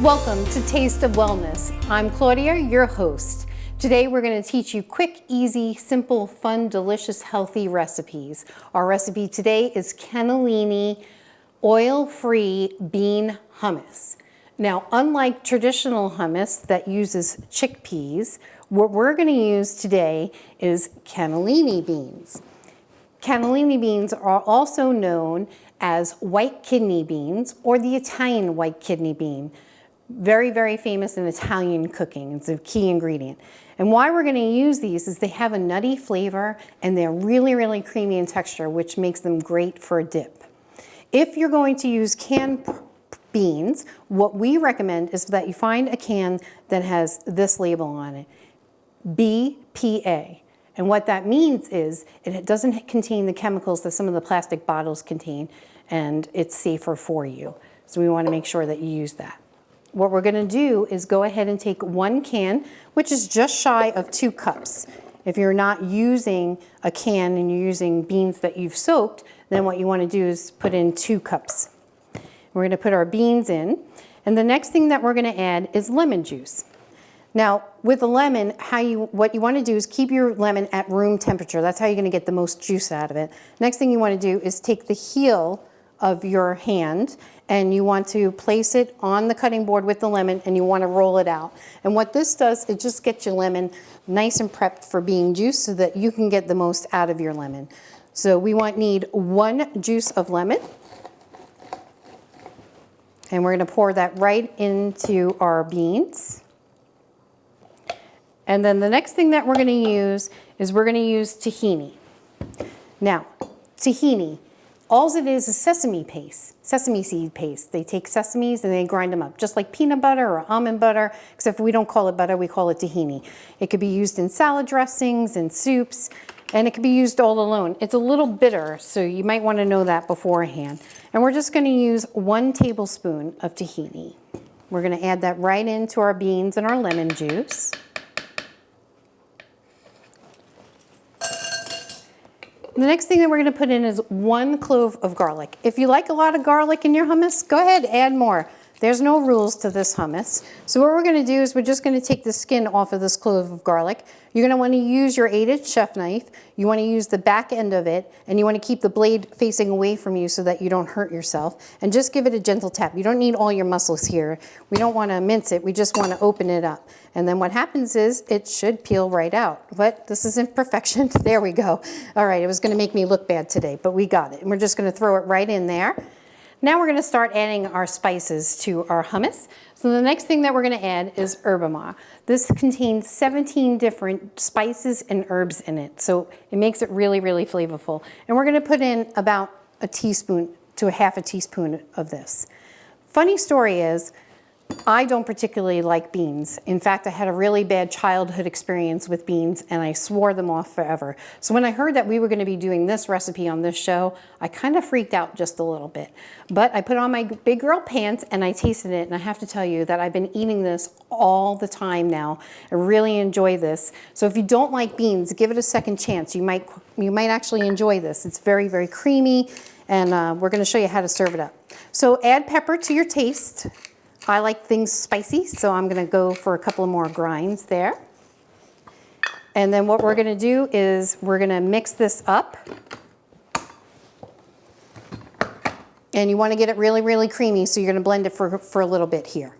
Welcome to Taste of Wellness. I'm Claudia, your host. Today we're going to teach you quick, easy, simple, fun, delicious, healthy recipes. Our recipe today is cannellini oil-free bean hummus. Now, unlike traditional hummus that uses chickpeas, what we're going to use today is cannellini beans. Cannellini beans are also known as white kidney beans or the Italian white kidney bean. Very, very famous in Italian cooking. It's a key ingredient. And why we're going to use these is they have a nutty flavor and they're really, really creamy in texture, which makes them great for a dip. If you're going to use canned beans, what we recommend is that you find a can that has this label on it, BPA. And what that means is it doesn't contain the chemicals that some of the plastic bottles contain, and it's safer for you. So we want to make sure that you use that. What we're going to do is go ahead and take 1 can, which is just shy of 2 cups. If you're not using a can and you're using beans that you've soaked, then what you want to do is put in 2 cups. We're going to put our beans in, and the next thing that we're going to add is lemon juice. Now, with the lemon, what you want to do is keep your lemon at room temperature. That's how you're going to get the most juice out of it. Next thing you want to do is take the heel of your hand and you want to place it on the cutting board with the lemon and you want to roll it out. And what this does, it just gets your lemon nice and prepped for being juiced so that you can get the most out of your lemon. So we need 1 juice of lemon. And we're going to pour that right into our beans. And then the next thing that we're going to use is we're going to use tahini. Now, tahini, all it is sesame paste, sesame seed paste. They take sesames and they grind them up, just like peanut butter or almond butter, except we don't call it butter, we call it tahini. It could be used in salad dressings and soups, and it could be used all alone. It's a little bitter, so you might want to know that beforehand. And we're just going to use 1 tablespoon of tahini. We're going to add that right into our beans and our lemon juice. The next thing that we're going to put in is 1 clove of garlic. If you like a lot of garlic in your hummus, go ahead, add more. There's no rules to this hummus. So what we're going to do is we're just going to take the skin off of this clove of garlic. You're going to want to use your 8-inch chef knife. You want to use the back end of it, and you want to keep the blade facing away from you so that you don't hurt yourself. And just give it a gentle tap. You don't need all your muscles here. We don't want to mince it. We just want to open it up. And then what happens is it should peel right out. But this isn't perfection. There we go. All right, it was going to make me look bad today, but we got it. And we're just going to throw it right in there. Now we're going to start adding our spices to our hummus. So the next thing that we're going to add is herbamar. This contains 17 different spices and herbs in it. So it makes it really, really flavorful. And we're going to put in about a teaspoon to a half a teaspoon of this. Funny story is, I don't particularly like beans. In fact, I had a really bad childhood experience with beans and I swore them off forever. So when I heard that we were going to be doing this recipe on this show, I kind of freaked out just a little bit. But I put on my big girl pants and I tasted it, and I have to tell you that I've been eating this all the time now. I really enjoy this. So if you don't like beans, give it a second chance. You might actually enjoy this. It's very, very creamy, and we're going to show you how to serve it up. So add pepper to your taste. I like things spicy, so I'm going to go for a couple more grinds there. And then what we're going to do is we're going to mix this up. And you want to get it really, really creamy, so you're going to blend it for a little bit here.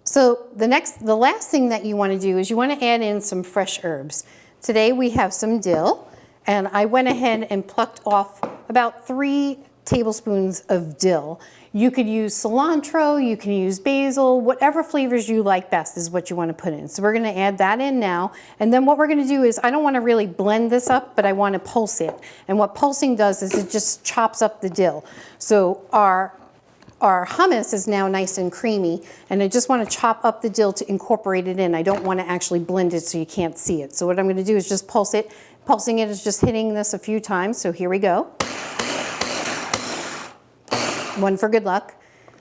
So the last thing that you want to do is you want to add in some fresh herbs. Today we have some dill, and I went ahead and plucked off about 3 tablespoons of dill. You could use cilantro, you can use basil, whatever flavors you like best is what you want to put in. So we're going to add that in now. And then what we're going to do is, I don't want to really blend this up, but I want to pulse it. And what pulsing does is it just chops up the dill. So our hummus is now nice and creamy, and I just want to chop up the dill to incorporate it in. I don't want to actually blend it so you can't see it. So what I'm going to do is just pulse it. Pulsing it is just hitting this a few times, so here we go. one for good luck.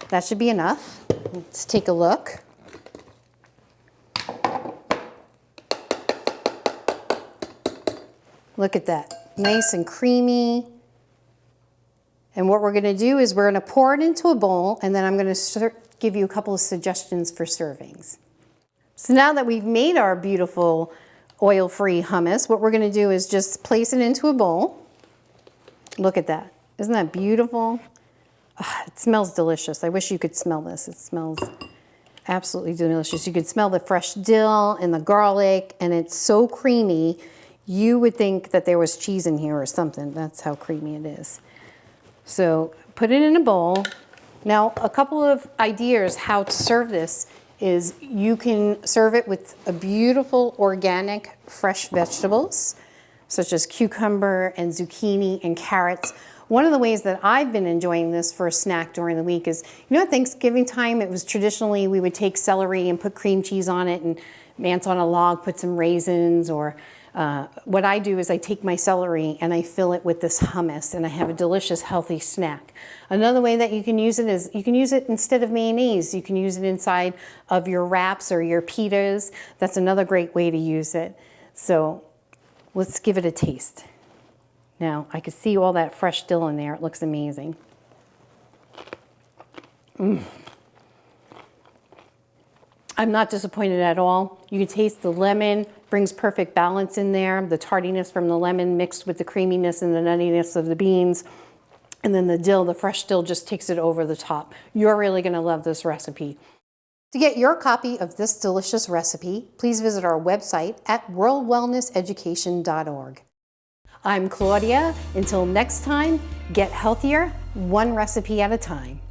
That should be enough. Let's take a look. Look at that, nice and creamy. And what we're gonna do is we're gonna pour it into a bowl, and then I'm gonna give you a couple of suggestions for servings. So now that we've made our beautiful oil-free hummus, what we're gonna do is just place it into a bowl. Look at that, isn't that beautiful? Oh, it smells delicious. I wish you could smell this. It smells absolutely delicious. You can smell the fresh dill and the garlic, and it's so creamy. You would think that there was cheese in here or something. That's how creamy it is. So put it in a bowl. Now, a couple of ideas how to serve this is you can serve it with a beautiful organic fresh vegetables, such as cucumber and zucchini and carrots. One of the ways that I've been enjoying this for a snack during the week is, you know, at Thanksgiving time, it was traditionally we would take celery and put cream cheese on it and ants on a log, put some raisins, or what I do is I take my celery and I fill it with this hummus, and I have a delicious, healthy snack. Another way that you can use it is you can use it instead of mayonnaise. You can use it inside of your wraps or your pitas. That's another great way to use it. So let's give it a taste. Now, I can see all that fresh dill in there. It looks amazing. I'm not disappointed at all. You can taste the lemon, brings perfect balance in there. The tardiness from the lemon mixed with the creaminess and the nuttiness of the beans. And then the dill, the fresh dill, just takes it over the top. You're really gonna love this recipe. To get your copy of this delicious recipe, please visit our website at worldwellnesseducation.org. I'm Claudia. Until next time, get healthier, one recipe at a time.